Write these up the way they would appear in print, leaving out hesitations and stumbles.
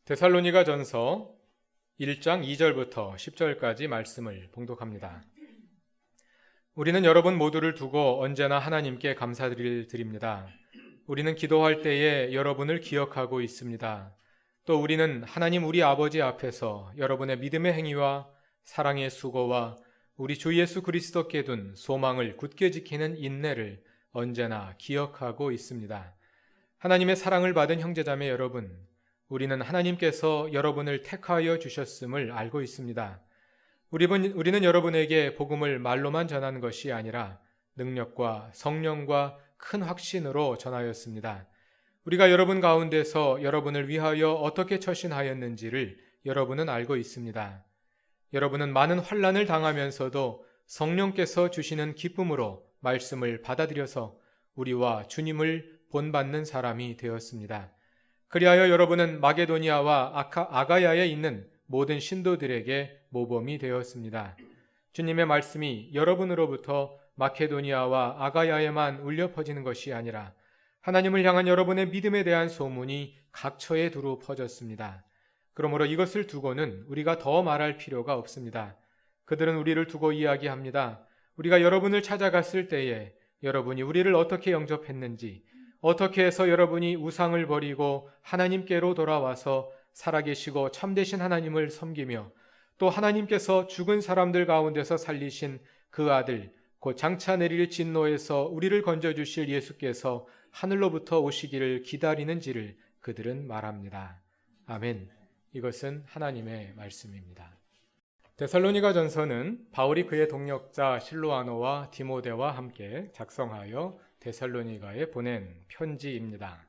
데살로니가 전서 1장 2절부터 10절까지 말씀을 봉독합니다. 우리는 여러분 모두를 두고 언제나 하나님께 감사드립니다. 우리는 기도할 때에 여러분을 기억하고 있습니다. 또 우리는 하나님 우리 아버지 앞에서 여러분의 믿음의 행위와 사랑의 수고와 우리 주 예수 그리스도께 둔 소망을 굳게 지키는 인내를 언제나 기억하고 있습니다. 하나님의 사랑을 받은 형제자매 여러분, 우리는 하나님께서 여러분을 택하여 주셨음을 알고 있습니다. 우리는 여러분에게 복음을 말로만 전하는 것이 아니라 능력과 성령과 큰 확신으로 전하였습니다. 우리가 여러분 가운데서 여러분을 위하여 어떻게 처신하였는지를 여러분은 알고 있습니다. 여러분은 많은 환난을 당하면서도 성령께서 주시는 기쁨으로 말씀을 받아들여서 우리와 주님을 본받는 사람이 되었습니다. 그리하여 여러분은 마게도니아와 아가야에 있는 모든 신도들에게 모범이 되었습니다. 주님의 말씀이 여러분으로부터 마케도니아와 아가야에만 울려 퍼지는 것이 아니라 하나님을 향한 여러분의 믿음에 대한 소문이 각처에 두루 퍼졌습니다. 그러므로 이것을 두고는 우리가 더 말할 필요가 없습니다. 그들은 우리를 두고 이야기합니다. 우리가 여러분을 찾아갔을 때에 여러분이 우리를 어떻게 영접했는지, 어떻게 해서 여러분이 우상을 버리고 하나님께로 돌아와서 살아계시고 참되신 하나님을 섬기며 또 하나님께서 죽은 사람들 가운데서 살리신 그 아들, 곧 장차 내릴 진노에서 우리를 건져주실 예수께서 하늘로부터 오시기를 기다리는지를 그들은 말합니다. 아멘. 이것은 하나님의 말씀입니다. 데살로니가 전서는 바울이 그의 동역자 실로아노와 디모데와 함께 작성하여 데살로니가에 보낸 편지입니다.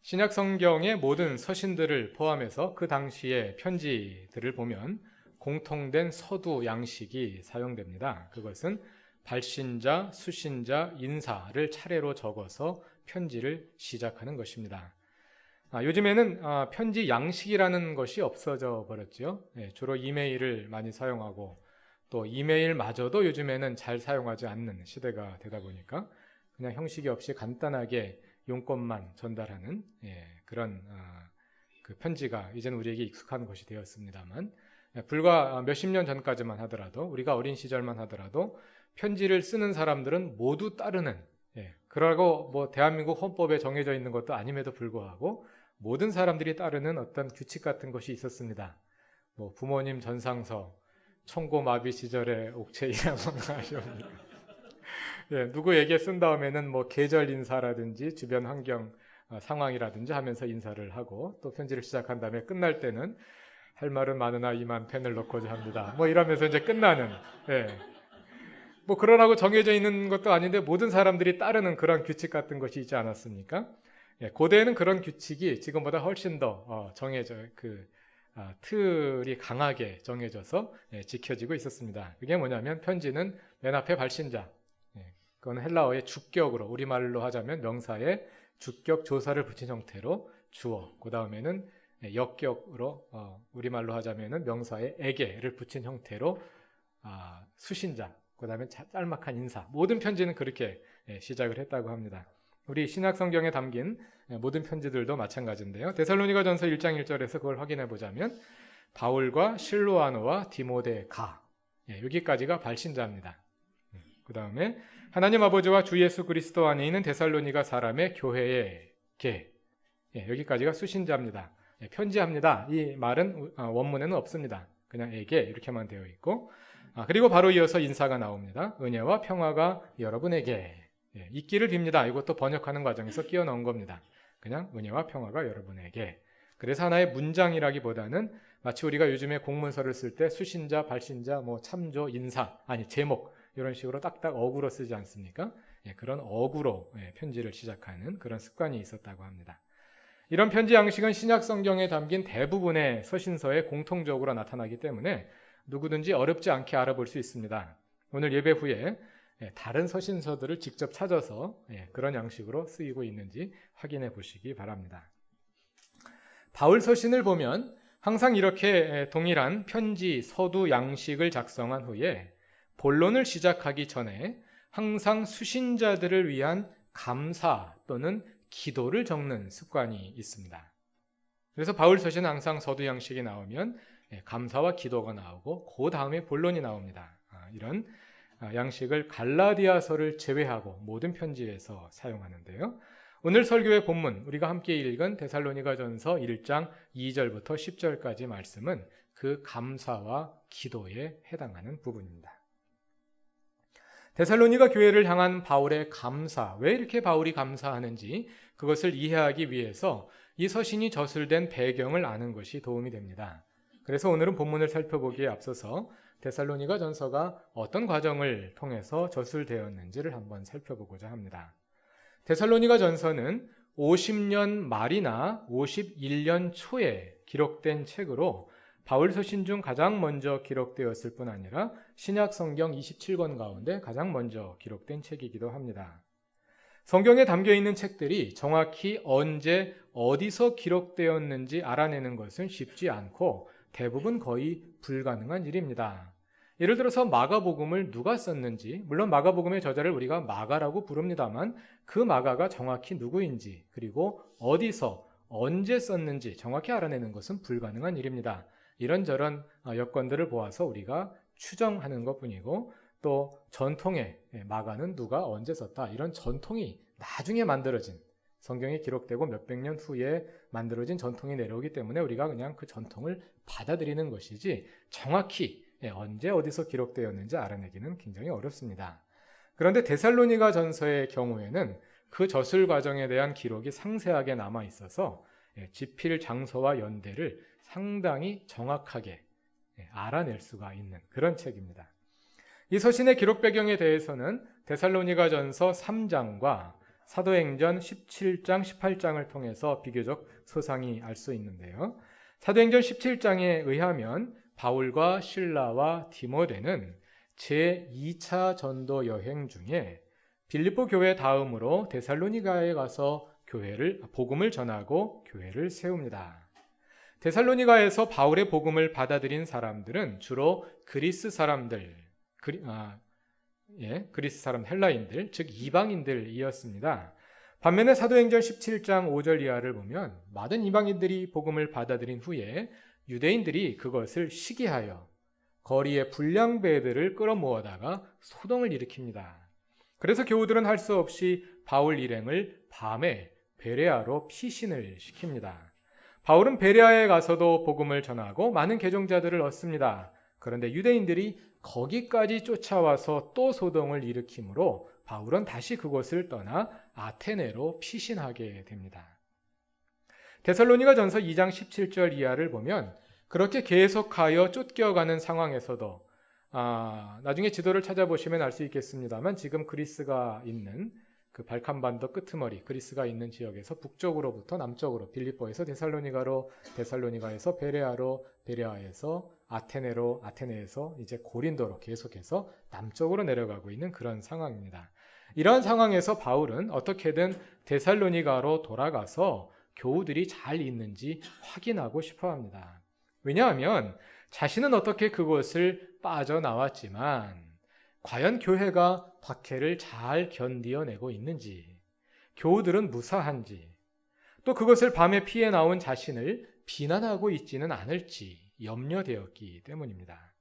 신약 성경의 모든 서신들을 포함해서 그 당시의 편지들을 보면 공통된 서두 양식이 사용됩니다. 그것은 발신자, 수신자, 인사를 차례로 적어서 편지를 시작하는 것입니다. 요즘에는 편지 양식이라는 것이 없어져 버렸죠. 주로 이메일을 많이 사용하고 또 이메일마저도 요즘에는 잘 사용하지 않는 시대가 되다 보니까 그냥 형식이 없이 간단하게 용건만 전달하는 그런 그 편지가 이제는 우리에게 익숙한 것이 되었습니다만, 불과 몇십 년 전까지만 하더라도, 우리가 어린 시절만 하더라도 편지를 쓰는 사람들은 모두 따르는, 그러고 뭐 대한민국 헌법에 정해져 있는 것도 아님에도 불구하고 모든 사람들이 따르는 어떤 규칙 같은 것이 있었습니다. 뭐 부모님 전상서, 청고마비 시절에 옥체이라고 하십니까? 누구에게 쓴 다음에는 뭐 계절 인사라든지 주변 환경 상황이라든지 하면서 인사를 하고 또 편지를 시작한 다음에 끝날 때는 할 말은 많으나 이만 펜을 놓고자 합니다. 뭐 이러면서 이제 끝나는, 뭐 그러라고 정해져 있는 것도 아닌데 모든 사람들이 따르는 그런 규칙 같은 것이 있지 않았습니까? 고대에는 그런 규칙이 지금보다 훨씬 더 정해져 틀이 강하게 정해져서 지켜지고 있었습니다. 그게 뭐냐면 편지는 맨 앞에 발신자, 그건 헬라어의 주격으로, 우리말로 하자면 명사에 주격 조사를 붙인 형태로 주어, 그 다음에는 역격으로 우리말로 하자면 명사에 에게를 붙인 형태로 수신자, 그 다음에 짤막한 인사, 모든 편지는 그렇게 시작을 했다고 합니다. 우리 신약 성경에 담긴 모든 편지들도 마찬가지인데요. 데살로니가 전서 1장 1절에서 그걸 확인해 보자면 바울과 실로아노와 디모데가, 여기까지가 발신자입니다. 그 다음에 하나님 아버지와 주 예수 그리스도 안에 있는 데살로니가 사람의 교회에게, 여기까지가 수신자입니다. 편지합니다. 이 말은 원문에는 없습니다. 그냥 에게 이렇게만 되어 있고, 그리고 바로 이어서 인사가 나옵니다. 은혜와 평화가 여러분에게 있기를 빕니다. 이것도 번역하는 과정에서 끼워 넣은 겁니다. 그냥 은혜와 평화가 여러분에게. 그래서 하나의 문장이라기보다는 마치 우리가 요즘에 공문서를 쓸 때 수신자, 발신자, 뭐 참조, 인사, 제목 이런 식으로 딱딱 어구로 쓰지 않습니까? 그런 어구로 편지를 시작하는 그런 습관이 있었다고 합니다. 이런 편지 양식은 신약 성경에 담긴 대부분의 서신서에 공통적으로 나타나기 때문에 누구든지 어렵지 않게 알아볼 수 있습니다. 오늘 예배 후에 다른 서신서들을 직접 찾아서 그런 양식으로 쓰이고 있는지 확인해 보시기 바랍니다. 바울 서신을 보면 항상 이렇게 동일한 편지, 서두 양식을 작성한 후에 본론을 시작하기 전에 항상 수신자들을 위한 감사 또는 기도를 적는 습관이 있습니다. 그래서 바울 서신은 항상 서두 양식이 나오면 감사와 기도가 나오고 그 다음에 본론이 나옵니다. 이런 양식을 갈라디아서를 제외하고 모든 편지에서 사용하는데요. 오늘 설교의 본문, 우리가 함께 읽은 데살로니가전서 1장 2절부터 10절까지 말씀은 그 감사와 기도에 해당하는 부분입니다. 데살로니가 교회를 향한 바울의 감사, 왜 이렇게 바울이 감사하는지 그것을 이해하기 위해서 이 서신이 저술된 배경을 아는 것이 도움이 됩니다. 그래서 오늘은 본문을 살펴보기에 앞서서 데살로니가 전서가 어떤 과정을 통해서 저술되었는지를 한번 살펴보고자 합니다. 데살로니가 전서는 50년 말이나 51년 초에 기록된 책으로 바울 서신 중 가장 먼저 기록되었을 뿐 아니라 신약 성경 27권 가운데 가장 먼저 기록된 책이기도 합니다. 성경에 담겨 있는 책들이 정확히 언제 어디서 기록되었는지 알아내는 것은 쉽지 않고 대부분 거의 불가능한 일입니다. 예를 들어서 마가복음을 누가 썼는지, 물론 마가복음의 저자를 우리가 마가라고 부릅니다만 그 마가가 정확히 누구인지 그리고 어디서 언제 썼는지 정확히 알아내는 것은 불가능한 일입니다. 이런저런 여건들을 보아서 우리가 추정하는 것뿐이고 또 전통에 마가는 누가 언제 썼다 이런 전통이 나중에 만들어진 성경에 기록되고 몇백 년 후에 만들어진 전통이 내려오기 때문에 우리가 그냥 그 전통을 받아들이는 것이지 정확히 언제 어디서 기록되었는지 알아내기는 굉장히 어렵습니다. 그런데 데살로니가 전서의 경우에는 그 저술 과정에 대한 기록이 상세하게 남아 있어서 집필 장소와 연대를 상당히 정확하게 알아낼 수가 있는 그런 책입니다. 이 서신의 기록 배경에 대해서는 데살로니가 전서 3장과 사도행전 17장, 18장을 통해서 비교적 소상히 알 수 있는데요. 사도행전 17장에 의하면 바울과 실라와 디모데는 제2차 전도 여행 중에 빌립보 교회 다음으로 데살로니가에 가서 복음을 전하고 교회를 세웁니다. 데살로니가에서 바울의 복음을 받아들인 사람들은 주로 그리스 사람, 헬라인들, 즉 이방인들이었습니다. 반면에 사도행전 17장 5절 이하를 보면 많은 이방인들이 복음을 받아들인 후에 유대인들이 그것을 시기하여 거리에 불량배들을 끌어모아다가 소동을 일으킵니다. 그래서 교우들은 할 수 없이 바울 일행을 밤에 베레아로 피신을 시킵니다. 바울은 베레아에 가서도 복음을 전하고 많은 개종자들을 얻습니다. 그런데 유대인들이 거기까지 쫓아와서 또 소동을 일으키므로 바울은 다시 그곳을 떠나 아테네로 피신하게 됩니다. 데살로니가 전서 2장 17절 이하를 보면 그렇게 계속하여 쫓겨가는 상황에서도 나중에 지도를 찾아보시면 알 수 있겠습니다만 지금 그리스가 있는 그 발칸반도 끄트머리 그리스가 있는 지역에서 북쪽으로부터 남쪽으로 빌립보에서 데살로니가로, 데살로니가에서 베레아로, 베레아에서 아테네로, 아테네에서 이제 고린도로 계속해서 남쪽으로 내려가고 있는 그런 상황입니다. 이러한 상황에서 바울은 어떻게든 데살로니가로 돌아가서 교우들이 잘 있는지 확인하고 싶어 합니다. 왜냐하면 자신은 어떻게 그곳을 빠져나왔지만 과연 교회가 박해를 잘 견디어내고 있는지, 교우들은 무사한지, 또 그것을 밤에 피해 나온 자신을 비난하고 있지는 않을지 염려되었기 때문입니다.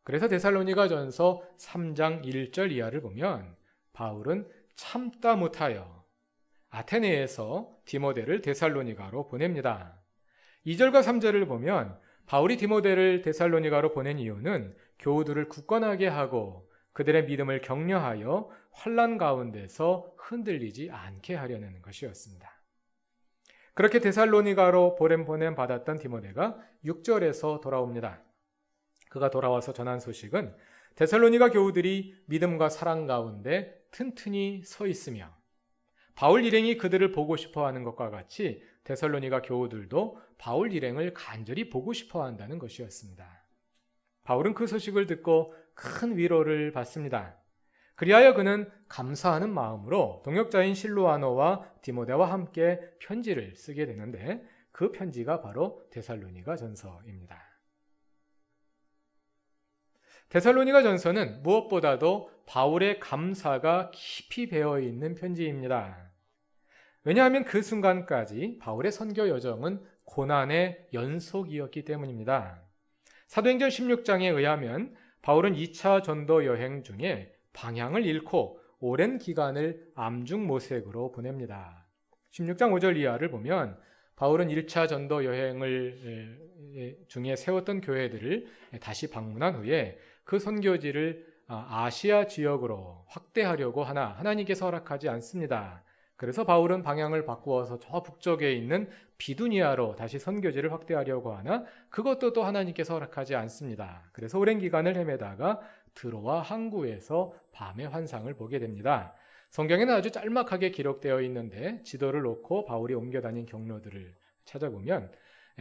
그래서 데살로니가 전서 3장 1절 이하를 보면 바울은 참다 못하여 아테네에서 디모데를 데살로니가로 보냅니다. 2절과 3절을 보면 바울이 디모데를 데살로니가로 보낸 이유는 교우들을 굳건하게 하고 그들의 믿음을 격려하여 환난 가운데서 흔들리지 않게 하려는 것이었습니다. 그렇게 데살로니가로 보냄 받았던 디모데가 6절에서 돌아옵니다. 그가 돌아와서 전한 소식은 데살로니가 교우들이 믿음과 사랑 가운데 튼튼히 서 있으며 바울 일행이 그들을 보고 싶어하는 것과 같이 데살로니가 교우들도 바울 일행을 간절히 보고 싶어한다는 것이었습니다. 바울은 그 소식을 듣고 큰 위로를 받습니다. 그리하여 그는 감사하는 마음으로 동역자인 실로아노와 디모데와 함께 편지를 쓰게 되는데 그 편지가 바로 데살로니가 전서입니다. 데살로니가 전서는 무엇보다도 바울의 감사가 깊이 배어 있는 편지입니다. 왜냐하면 그 순간까지 바울의 선교 여정은 고난의 연속이었기 때문입니다. 사도행전 16장에 의하면 바울은 2차 전도 여행 중에 방향을 잃고 오랜 기간을 암중모색으로 보냅니다. 16장 5절 이하를 보면 바울은 1차 전도 여행을 중에 세웠던 교회들을 다시 방문한 후에 그 선교지를 아시아 지역으로 확대하려고 하나 하나님께서 허락하지 않습니다. 그래서 바울은 방향을 바꾸어서 저 북쪽에 있는 비두니아로 다시 선교지를 확대하려고 하나 그것도 또 하나님께서 허락하지 않습니다. 그래서 오랜 기간을 헤매다가 드로아 항구에서 밤의 환상을 보게 됩니다. 성경에는 아주 짤막하게 기록되어 있는데 지도를 놓고 바울이 옮겨 다닌 경로들을 찾아보면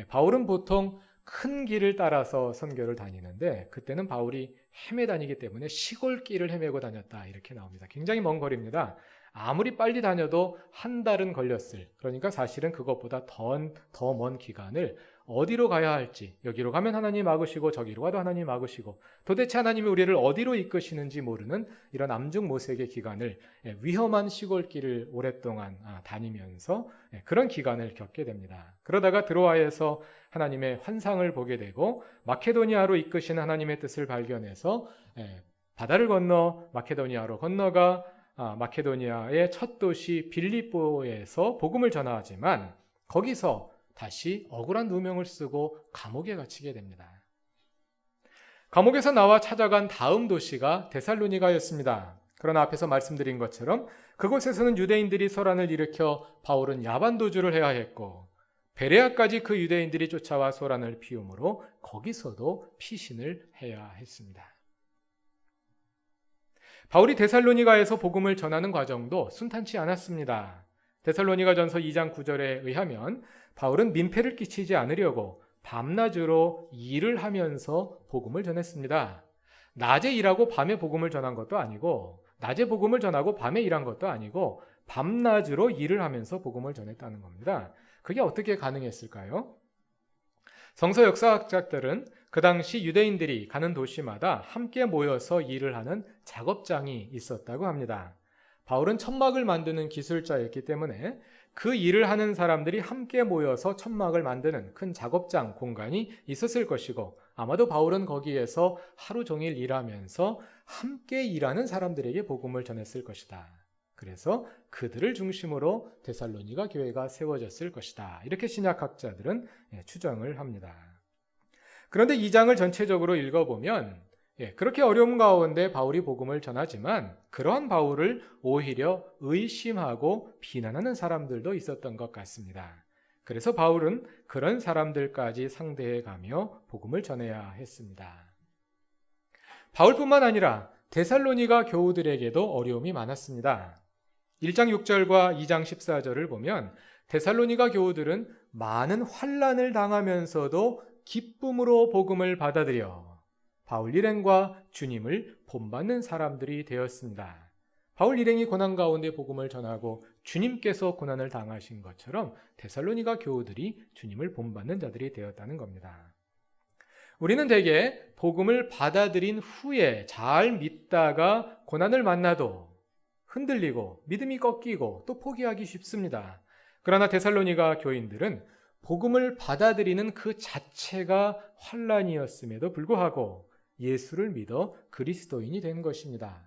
바울은 보통 큰 길을 따라서 선교를 다니는데 그때는 바울이 헤매 다니기 때문에 시골길을 헤매고 다녔다 이렇게 나옵니다. 굉장히 먼 거리입니다. 아무리 빨리 다녀도 한 달은 걸렸을, 그러니까 사실은 그것보다 더 먼 기간을 어디로 가야 할지, 여기로 가면 하나님 막으시고 저기로 가도 하나님 막으시고 도대체 하나님이 우리를 어디로 이끄시는지 모르는 이런 암중모색의 기간을 위험한 시골길을 오랫동안 다니면서 그런 기간을 겪게 됩니다. 그러다가 드로아에서 하나님의 환상을 보게 되고 마케도니아로 이끄신 하나님의 뜻을 발견해서 바다를 건너 마케도니아로 건너가 마케도니아의 첫 도시 빌립보에서 복음을 전하지만 거기서 다시 억울한 누명을 쓰고 감옥에 갇히게 됩니다. 감옥에서 나와 찾아간 다음 도시가 데살로니가였습니다. 그러나 앞에서 말씀드린 것처럼 그곳에서는 유대인들이 소란을 일으켜 바울은 야반도주를 해야 했고 베레아까지 그 유대인들이 쫓아와 소란을 피우므로 거기서도 피신을 해야 했습니다. 바울이 데살로니가에서 복음을 전하는 과정도 순탄치 않았습니다. 데살로니가전서 2장 9절에 의하면 바울은 민폐를 끼치지 않으려고 밤낮으로 일을 하면서 복음을 전했습니다. 낮에 일하고 밤에 복음을 전한 것도 아니고 낮에 복음을 전하고 밤에 일한 것도 아니고 밤낮으로 일을 하면서 복음을 전했다는 겁니다. 그게 어떻게 가능했을까요? 성서 역사학자들은 그 당시 유대인들이 가는 도시마다 함께 모여서 일을 하는 작업장이 있었다고 합니다. 바울은 천막을 만드는 기술자였기 때문에 그 일을 하는 사람들이 함께 모여서 천막을 만드는 큰 작업장 공간이 있었을 것이고 아마도 바울은 거기에서 하루 종일 일하면서 함께 일하는 사람들에게 복음을 전했을 것이다. 그래서 그들을 중심으로 데살로니가 교회가 세워졌을 것이다. 이렇게 신약학자들은 추정을 합니다. 그런데 이 장을 전체적으로 읽어보면 그렇게 어려움 가운데 바울이 복음을 전하지만 그러한 바울을 오히려 의심하고 비난하는 사람들도 있었던 것 같습니다. 그래서 바울은 그런 사람들까지 상대해가며 복음을 전해야 했습니다. 바울뿐만 아니라 데살로니가 교우들에게도 어려움이 많았습니다. 1장 6절과 2장 14절을 보면 데살로니가 교우들은 많은 환난을 당하면서도 기쁨으로 복음을 받아들여 바울 일행과 주님을 본받는 사람들이 되었습니다. 바울 일행이 고난 가운데 복음을 전하고 주님께서 고난을 당하신 것처럼 데살로니가 교우들이 주님을 본받는 자들이 되었다는 겁니다. 우리는 대개 복음을 받아들인 후에 잘 믿다가 고난을 만나도 흔들리고 믿음이 꺾이고 또 포기하기 쉽습니다. 그러나 데살로니가 교인들은 복음을 받아들이는 그 자체가 환난이었음에도 불구하고 예수를 믿어 그리스도인이 된 것입니다.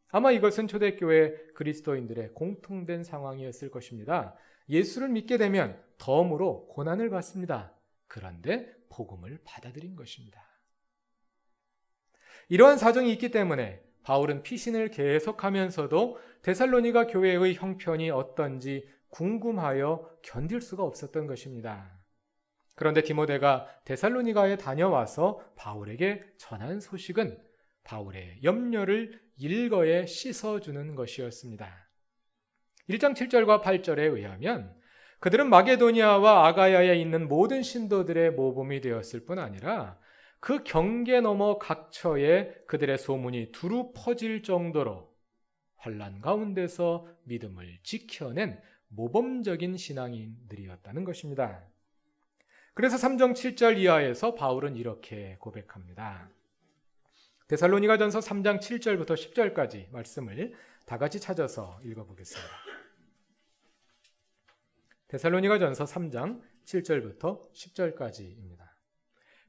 아마 이것은 초대교회 그리스도인들의 공통된 상황이었을 것입니다. 예수를 믿게 되면 덤으로 고난을 받습니다. 그런데 복음을 받아들인 것입니다. 이러한 사정이 있기 때문에 바울은 피신을 계속하면서도 데살로니가 교회의 형편이 어떤지 궁금하여 견딜 수가 없었던 것입니다. 그런데 디모데가 데살로니가에 다녀와서 바울에게 전한 소식은 바울의 염려를 일거에 씻어주는 것이었습니다. 1장 7절과 8절에 의하면 그들은 마게도니아와 아가야에 있는 모든 신도들의 모범이 되었을 뿐 아니라 그 경계 너머 각처에 그들의 소문이 두루 퍼질 정도로 환난 가운데서 믿음을 지켜낸 모범적인 신앙인들이었다는 것입니다. 그래서 3장 7절 이하에서 바울은 이렇게 고백합니다. 데살로니가전서 3장 7절부터 10절까지 말씀을 다 같이 찾아서 읽어보겠습니다. 데살로니가전서 3장 7절부터 10절까지입니다.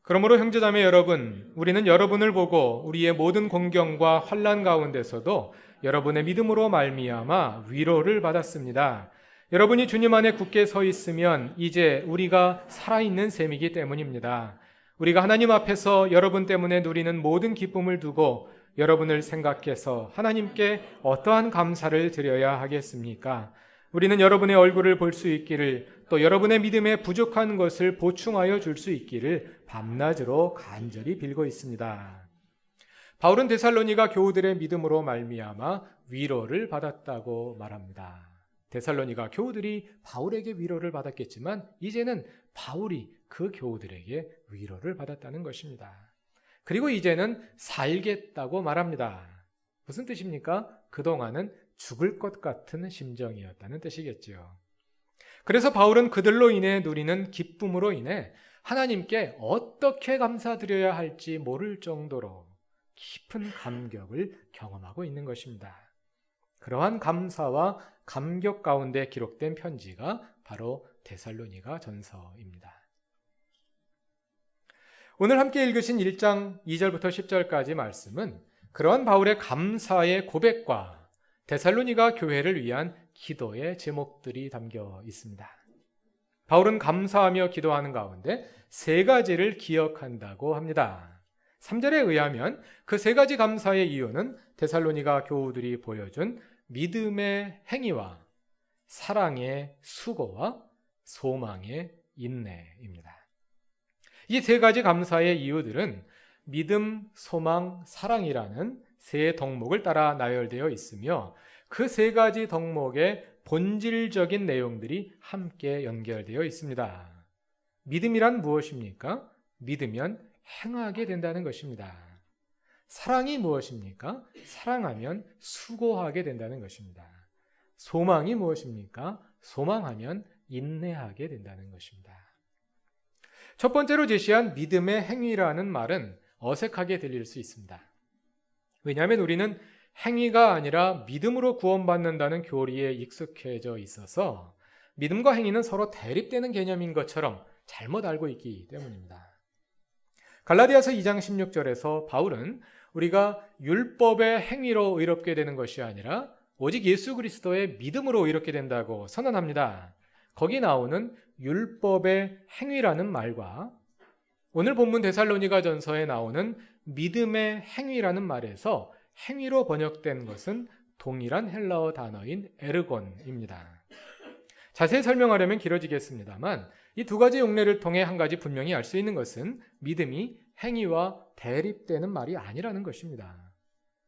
그러므로 형제자매 여러분, 우리는 여러분을 보고 우리의 모든 공경과 환난 가운데서도 여러분의 믿음으로 말미암아 위로를 받았습니다. 여러분이 주님 안에 굳게 서 있으면 이제 우리가 살아있는 셈이기 때문입니다. 우리가 하나님 앞에서 여러분 때문에 누리는 모든 기쁨을 두고 여러분을 생각해서 하나님께 어떠한 감사를 드려야 하겠습니까? 우리는 여러분의 얼굴을 볼 수 있기를, 또 여러분의 믿음에 부족한 것을 보충하여 줄 수 있기를 밤낮으로 간절히 빌고 있습니다. 바울은 데살로니가 교우들의 믿음으로 말미암아 위로를 받았다고 말합니다. 데살로니가 교우들이 바울에게 위로를 받았겠지만 이제는 바울이 그 교우들에게 위로를 받았다는 것입니다. 그리고 이제는 살겠다고 말합니다. 무슨 뜻입니까? 그동안은 죽을 것 같은 심정이었다는 뜻이겠지요. 그래서 바울은 그들로 인해 누리는 기쁨으로 인해 하나님께 어떻게 감사드려야 할지 모를 정도로 깊은 감격을 경험하고 있는 것입니다. 그러한 감사와 감격 가운데 기록된 편지가 바로 데살로니가 전서입니다. 오늘 함께 읽으신 1장 2절부터 10절까지 말씀은 그러한 바울의 감사의 고백과 데살로니가 교회를 위한 기도의 제목들이 담겨 있습니다. 바울은 감사하며 기도하는 가운데 세 가지를 기억한다고 합니다. 3절에 의하면 그 세 가지 감사의 이유는 데살로니가 교우들이 보여준 믿음의 행위와 사랑의 수고와 소망의 인내입니다. 이 세 가지 감사의 이유들은 믿음, 소망, 사랑이라는 세 덕목을 따라 나열되어 있으며 그 세 가지 덕목의 본질적인 내용들이 함께 연결되어 있습니다. 믿음이란 무엇입니까? 믿으면 행하게 된다는 것입니다. 사랑이 무엇입니까? 사랑하면 수고하게 된다는 것입니다. 소망이 무엇입니까? 소망하면 인내하게 된다는 것입니다. 첫 번째로 제시한 믿음의 행위라는 말은 어색하게 들릴 수 있습니다. 왜냐하면 우리는 행위가 아니라 믿음으로 구원받는다는 교리에 익숙해져 있어서 믿음과 행위는 서로 대립되는 개념인 것처럼 잘못 알고 있기 때문입니다. 갈라디아서 2장 16절에서 바울은 우리가 율법의 행위로 의롭게 되는 것이 아니라 오직 예수 그리스도의 믿음으로 의롭게 된다고 선언합니다. 거기 나오는 율법의 행위라는 말과 오늘 본문 데살로니가 전서에 나오는 믿음의 행위라는 말에서 행위로 번역된 것은 동일한 헬라어 단어인 에르곤입니다. 자세히 설명하려면 길어지겠습니다만 이 두 가지 용례를 통해 한 가지 분명히 알 수 있는 것은 믿음이 행위와 대립되는 말이 아니라는 것입니다.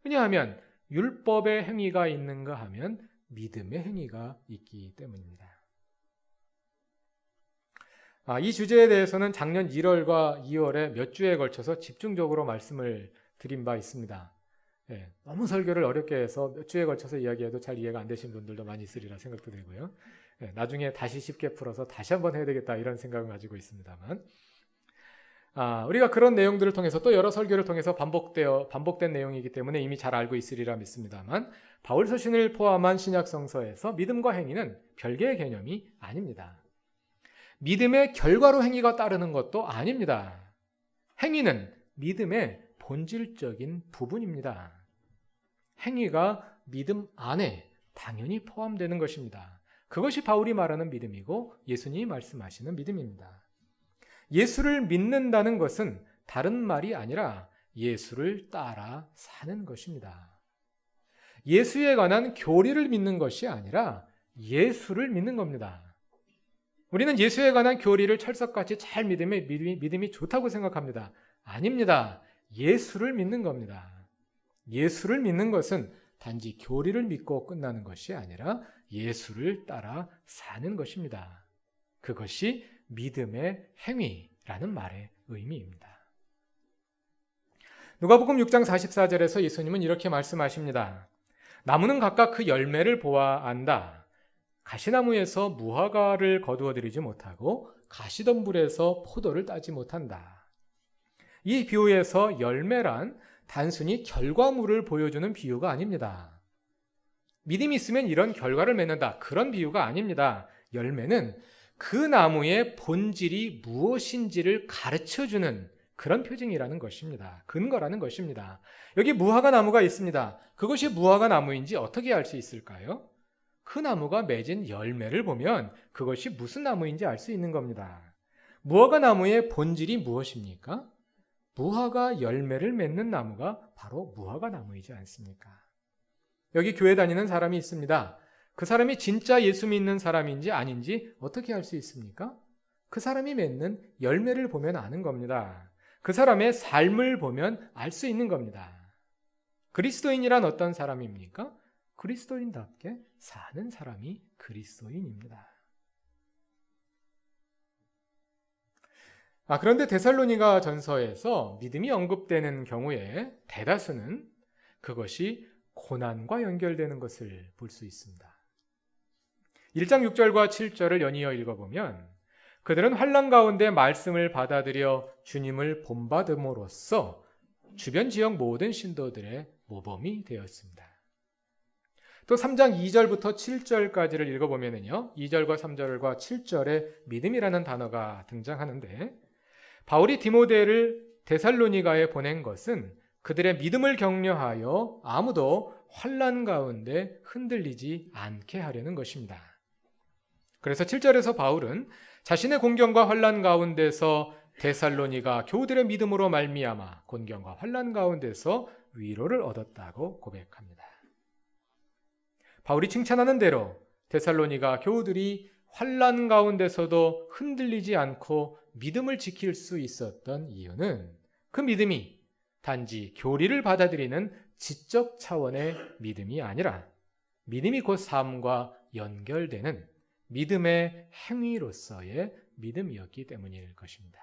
왜냐하면 율법의 행위가 있는가 하면 믿음의 행위가 있기 때문입니다. 이 주제에 대해서는 작년 1월과 2월에 몇 주에 걸쳐서 집중적으로 말씀을 드린 바 있습니다. 너무 설교를 어렵게 해서 몇 주에 걸쳐서 이야기해도 잘 이해가 안 되신 분들도 많이 있으리라 생각도 되고요. 나중에 다시 쉽게 풀어서 다시 한번 해야 되겠다 이런 생각을 가지고 있습니다만 우리가 그런 내용들을 통해서 또 여러 설교를 통해서 반복된 내용이기 때문에 이미 잘 알고 있으리라 믿습니다만 바울 서신을 포함한 신약 성서에서 믿음과 행위는 별개의 개념이 아닙니다. 믿음의 결과로 행위가 따르는 것도 아닙니다. 행위는 믿음의 본질적인 부분입니다. 행위가 믿음 안에 당연히 포함되는 것입니다. 그것이 바울이 말하는 믿음이고 예수님이 말씀하시는 믿음입니다. 예수를 믿는다는 것은 다른 말이 아니라 예수를 따라 사는 것입니다. 예수에 관한 교리를 믿는 것이 아니라 예수를 믿는 겁니다. 우리는 예수에 관한 교리를 철석같이 잘 믿으면 믿음이 좋다고 생각합니다. 아닙니다. 예수를 믿는 겁니다. 예수를 믿는 것은 단지 교리를 믿고 끝나는 것이 아니라 예수를 따라 사는 것입니다. 그것이 믿음의 행위라는 말의 의미입니다. 누가복음 6장 44절에서 예수님은 이렇게 말씀하십니다. 나무는 각각 그 열매를 보아 안다. 가시나무에서 무화과를 거두어들이지 못하고 가시덤불에서 포도를 따지 못한다. 이 비유에서 열매란 단순히 결과물을 보여주는 비유가 아닙니다. 믿음이 있으면 이런 결과를 맺는다. 그런 비유가 아닙니다. 열매는 그 나무의 본질이 무엇인지를 가르쳐주는 그런 표징이라는 것입니다. 근거라는 것입니다. 여기 무화과 나무가 있습니다. 그것이 무화과 나무인지 어떻게 알 수 있을까요? 그 나무가 맺은 열매를 보면 그것이 무슨 나무인지 알 수 있는 겁니다. 무화과 나무의 본질이 무엇입니까? 무화과 열매를 맺는 나무가 바로 무화과 나무이지 않습니까? 여기 교회 다니는 사람이 있습니다. 그 사람이 진짜 예수 믿는 사람인지 아닌지 어떻게 알 수 있습니까? 그 사람이 맺는 열매를 보면 아는 겁니다. 그 사람의 삶을 보면 알 수 있는 겁니다. 그리스도인이란 어떤 사람입니까? 그리스도인답게 사는 사람이 그리스도인입니다. 그런데 데살로니가 전서에서 믿음이 언급되는 경우에 대다수는 그것이 고난과 연결되는 것을 볼 수 있습니다. 1장 6절과 7절을 연이어 읽어보면 그들은 환난 가운데 말씀을 받아들여 주님을 본받음으로써 주변 지역 모든 신도들의 모범이 되었습니다. 또 3장 2절부터 7절까지를 읽어보면요, 2절과 3절과 7절에 믿음이라는 단어가 등장하는데 바울이 디모데를 데살로니가에 보낸 것은 그들의 믿음을 격려하여 아무도 환난 가운데 흔들리지 않게 하려는 것입니다. 그래서 7절에서 바울은 자신의 곤경과 환난 가운데서 데살로니가 교우들의 믿음으로 말미암아 곤경과 환난 가운데서 위로를 얻었다고 고백합니다. 바울이 칭찬하는 대로 데살로니가 교우들이 환난 가운데서도 흔들리지 않고 믿음을 지킬 수 있었던 이유는 그 믿음이 단지 교리를 받아들이는 지적 차원의 믿음이 아니라 믿음이 곧 삶과 연결되는 믿음의 행위로서의 믿음이었기 때문일 것입니다.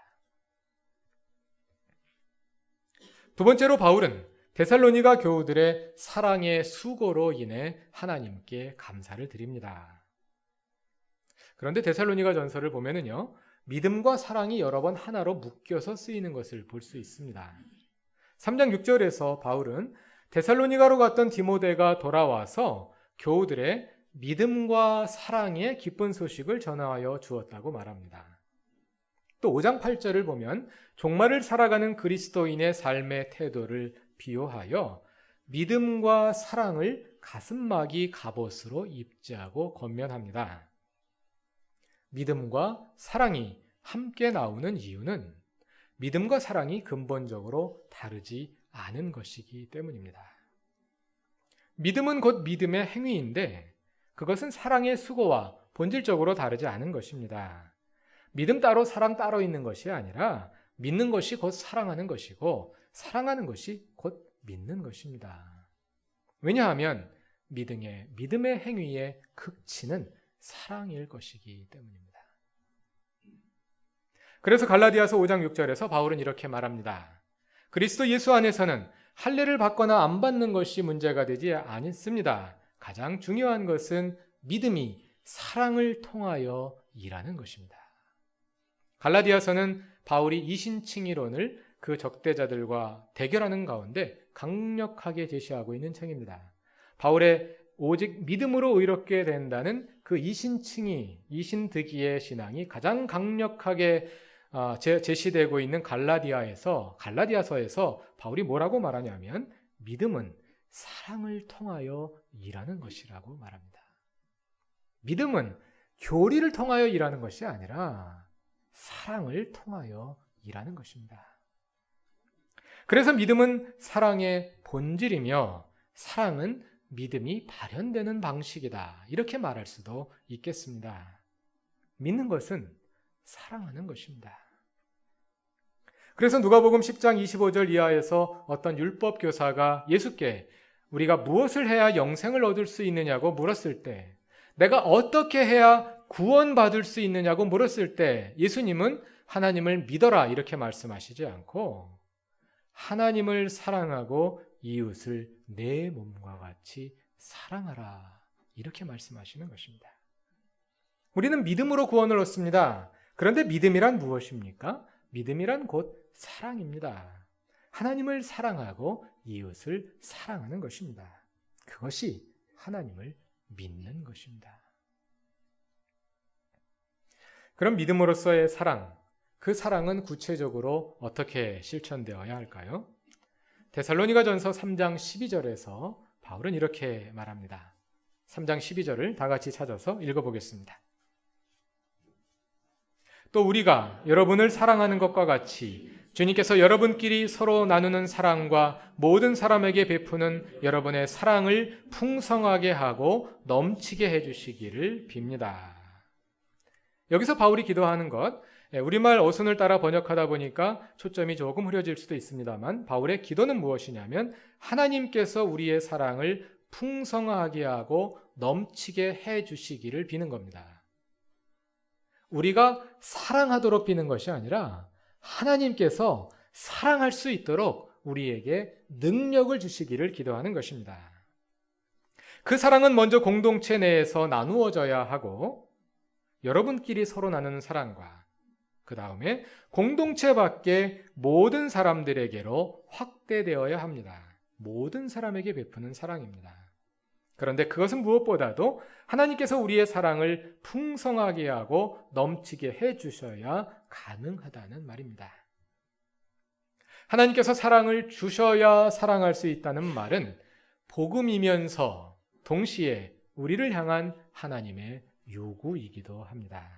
두 번째로 바울은 데살로니가 교우들의 사랑의 수고로 인해 하나님께 감사를 드립니다. 그런데 데살로니가 전서를 보면은요, 믿음과 사랑이 여러 번 하나로 묶여서 쓰이는 것을 볼 수 있습니다. 3장 6절에서 바울은 데살로니가로 갔던 디모데가 돌아와서 교우들의 믿음과 사랑의 기쁜 소식을 전하여 주었다고 말합니다. 또 5장 8절을 보면 종말을 살아가는 그리스도인의 삶의 태도를 비유하여 믿음과 사랑을 가슴막이 갑옷으로 입지하고 권면합니다. 믿음과 사랑이 함께 나오는 이유는 믿음과 사랑이 근본적으로 다르지 않은 것이기 때문입니다. 믿음은 곧 믿음의 행위인데 그것은 사랑의 수고와 본질적으로 다르지 않은 것입니다. 믿음 따로 사랑 따로 있는 것이 아니라 믿는 것이 곧 사랑하는 것이고 사랑하는 것이 곧 믿는 것입니다. 왜냐하면 믿음의 행위의 극치는 사랑일 것이기 때문입니다. 그래서 갈라디아서 5장 6절에서 바울은 이렇게 말합니다. 그리스도 예수 안에서는 할례를 받거나 안 받는 것이 문제가 되지 않습니다. 가장 중요한 것은 믿음이 사랑을 통하여 일하는 것입니다. 갈라디아서는 바울이 이신칭의론을 그 적대자들과 대결하는 가운데 강력하게 제시하고 있는 책입니다. 바울의 오직 믿음으로 의롭게 된다는 그 이신칭의, 이신득의의 신앙이 가장 강력하게 제시되고 있는 갈라디아서에서 바울이 뭐라고 말하냐면 믿음은 사랑을 통하여 일하는 것이라고 말합니다. 믿음은 교리를 통하여 일하는 것이 아니라 사랑을 통하여 일하는 것입니다. 그래서 믿음은 사랑의 본질이며 사랑은 믿음이 발현되는 방식이다. 이렇게 말할 수도 있겠습니다. 믿는 것은 사랑하는 것입니다. 그래서 누가복음 10장 25절 이하에서 어떤 율법 교사가 예수께 우리가 무엇을 해야 영생을 얻을 수 있느냐고 물었을 때, 내가 어떻게 해야 구원받을 수 있느냐고 물었을 때 예수님은 하나님을 믿어라 이렇게 말씀하시지 않고 하나님을 사랑하고 이웃을 내 몸과 같이 사랑하라 이렇게 말씀하시는 것입니다. 우리는 믿음으로 구원을 얻습니다. 그런데 믿음이란 무엇입니까? 믿음이란 곧 사랑입니다. 하나님을 사랑하고 이웃을 사랑하는 것입니다. 그것이 하나님을 믿는 것입니다. 그럼 믿음으로서의 사랑, 그 사랑은 구체적으로 어떻게 실천되어야 할까요? 데살로니가전서 3장 12절에서 바울은 이렇게 말합니다. 3장 12절을 다 같이 찾아서 읽어보겠습니다. 또 우리가 여러분을 사랑하는 것과 같이 주님께서 여러분끼리 서로 나누는 사랑과 모든 사람에게 베푸는 여러분의 사랑을 풍성하게 하고 넘치게 해주시기를 빕니다. 여기서 바울이 기도하는 것, 우리말 어순을 따라 번역하다 보니까 초점이 조금 흐려질 수도 있습니다만 바울의 기도는 무엇이냐면 하나님께서 우리의 사랑을 풍성하게 하고 넘치게 해주시기를 비는 겁니다. 우리가 사랑하도록 비는 것이 아니라 하나님께서 사랑할 수 있도록 우리에게 능력을 주시기를 기도하는 것입니다. 그 사랑은 먼저 공동체 내에서 나누어져야 하고 여러분끼리 서로 나누는 사랑과 그 다음에 공동체 밖의 모든 사람들에게로 확대되어야 합니다. 모든 사람에게 베푸는 사랑입니다. 그런데 그것은 무엇보다도 하나님께서 우리의 사랑을 풍성하게 하고 넘치게 해주셔야 가능하다는 말입니다. 하나님께서 사랑을 주셔야 사랑할 수 있다는 말은 복음이면서 동시에 우리를 향한 하나님의 요구이기도 합니다.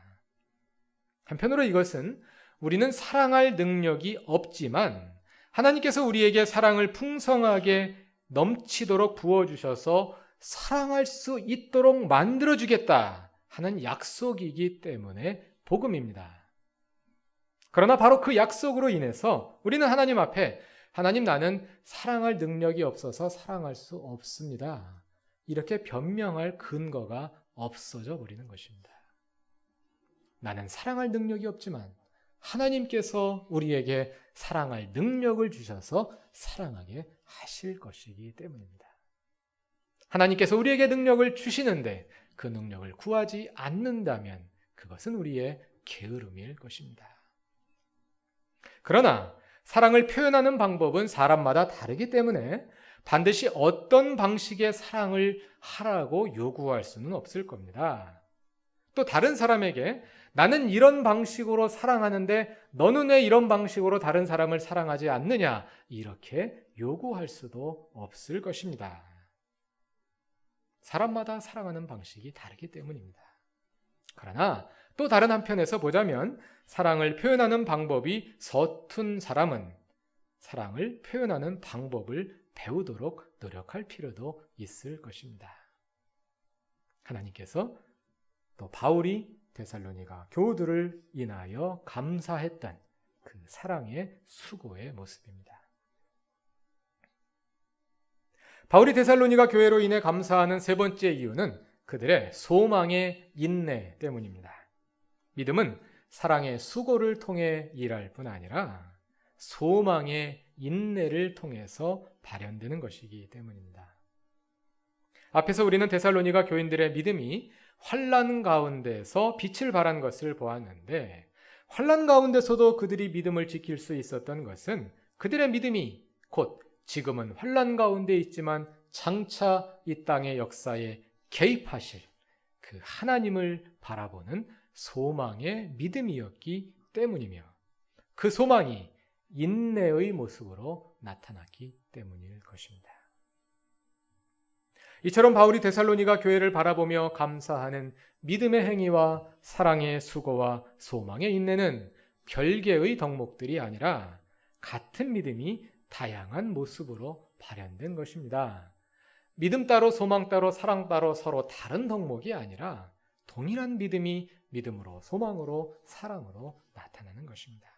한편으로 이것은 우리는 사랑할 능력이 없지만 하나님께서 우리에게 사랑을 풍성하게 넘치도록 부어주셔서 사랑할 수 있도록 만들어주겠다 하는 약속이기 때문에 복음입니다. 그러나 바로 그 약속으로 인해서 우리는 하나님 앞에 하나님 나는 사랑할 능력이 없어서 사랑할 수 없습니다. 이렇게 변명할 근거가 없어져 버리는 것입니다. 나는 사랑할 능력이 없지만 하나님께서 우리에게 사랑할 능력을 주셔서 사랑하게 하실 것이기 때문입니다. 하나님께서 우리에게 능력을 주시는데 그 능력을 구하지 않는다면 그것은 우리의 게으름일 것입니다. 그러나 사랑을 표현하는 방법은 사람마다 다르기 때문에 반드시 어떤 방식의 사랑을 하라고 요구할 수는 없을 겁니다. 또 다른 사람에게 나는 이런 방식으로 사랑하는데 너는 왜 이런 방식으로 다른 사람을 사랑하지 않느냐 이렇게 요구할 수도 없을 것입니다. 사람마다 사랑하는 방식이 다르기 때문입니다. 그러나 또 다른 한편에서 보자면 사랑을 표현하는 방법이 서툰 사람은 사랑을 표현하는 방법을 배우도록 노력할 필요도 있을 것입니다. 하나님께서 또 바울이 데살로니가 교우들을 인하여 감사했던 그 사랑의 수고의 모습입니다. 바울이 데살로니가 교회로 인해 감사하는 세 번째 이유는 그들의 소망의 인내 때문입니다. 믿음은 사랑의 수고를 통해 일할 뿐 아니라 소망의 인내를 통해서 발현되는 것이기 때문입니다. 앞에서 우리는 데살로니가 교인들의 믿음이 환난 가운데서 빛을 발한 것을 보았는데 환난 가운데서도 그들이 믿음을 지킬 수 있었던 것은 그들의 믿음이 곧 지금은 환난 가운데 있지만 장차 이 땅의 역사에 개입하실 그 하나님을 바라보는 소망의 믿음이었기 때문이며 그 소망이 인내의 모습으로 나타났기 때문일 것입니다. 이처럼 바울이 데살로니가 교회를 바라보며 감사하는 믿음의 행위와 사랑의 수고와 소망의 인내는 별개의 덕목들이 아니라 같은 믿음이 다양한 모습으로 발현된 것입니다. 믿음 따로 소망 따로 사랑 따로 서로 다른 덕목이 아니라 동일한 믿음이 믿음으로 소망으로 사랑으로 나타나는 것입니다.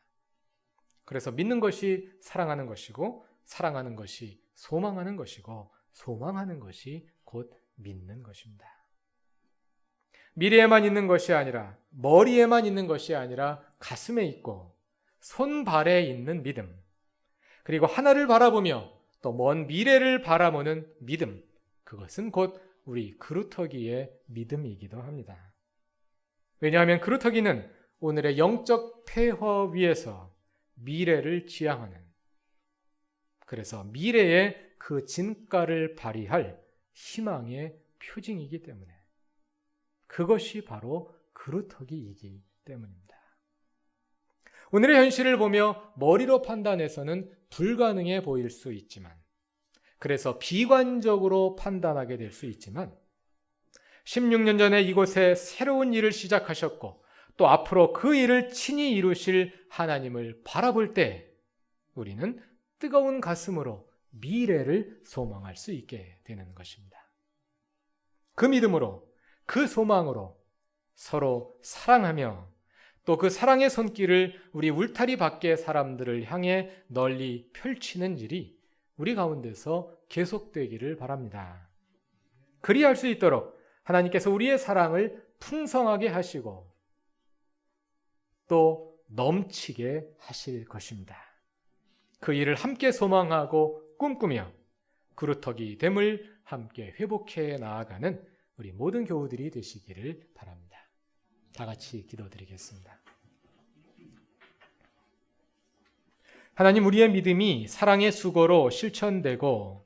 그래서 믿는 것이 사랑하는 것이고 사랑하는 것이 소망하는 것이고 소망하는 것이 곧 믿는 것입니다. 미래에만 있는 것이 아니라 머리에만 있는 것이 아니라 가슴에 있고 손발에 있는 믿음, 그리고 하나를 바라보며 또 먼 미래를 바라보는 믿음, 그것은 곧 우리 그루터기의 믿음이기도 합니다. 왜냐하면 그루터기는 오늘의 영적 폐허 위에서 미래를 지향하는, 그래서 미래의 그 진가를 발휘할 희망의 표징이기 때문에 그것이 바로 그루터기이기 때문입니다. 오늘의 현실을 보며 머리로 판단해서는 불가능해 보일 수 있지만, 그래서 비관적으로 판단하게 될 수 있지만, 16년 전에 이곳에 새로운 일을 시작하셨고 또 앞으로 그 일을 친히 이루실 하나님을 바라볼 때 우리는 뜨거운 가슴으로 미래를 소망할 수 있게 되는 것입니다. 그 믿음으로, 그 소망으로 서로 사랑하며 또 그 사랑의 손길을 우리 울타리 밖의 사람들을 향해 널리 펼치는 일이 우리 가운데서 계속되기를 바랍니다. 그리할 수 있도록 하나님께서 우리의 사랑을 풍성하게 하시고 또 넘치게 하실 것입니다. 그 일을 함께 소망하고 꿈꾸며 그루터기 됨을 함께 회복해 나아가는 우리 모든 교우들이 되시기를 바랍니다. 다 같이 기도드리겠습니다. 하나님, 우리의 믿음이 사랑의 수고로 실천되고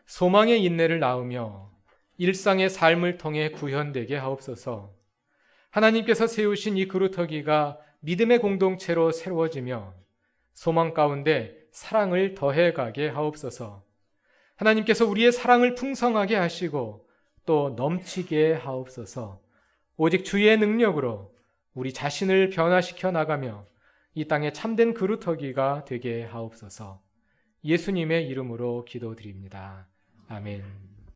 소망의 인내를 낳으며 일상의 삶을 통해 구현되게 하옵소서. 하나님께서 세우신 이 그루터기가 믿음의 공동체로 새로워지며 소망 가운데 사랑을 더해가게 하옵소서. 하나님께서 우리의 사랑을 풍성하게 하시고 또 넘치게 하옵소서. 오직 주의 능력으로 우리 자신을 변화시켜 나가며 이 땅에 참된 그루터기가 되게 하옵소서. 예수님의 이름으로 기도드립니다. 아멘.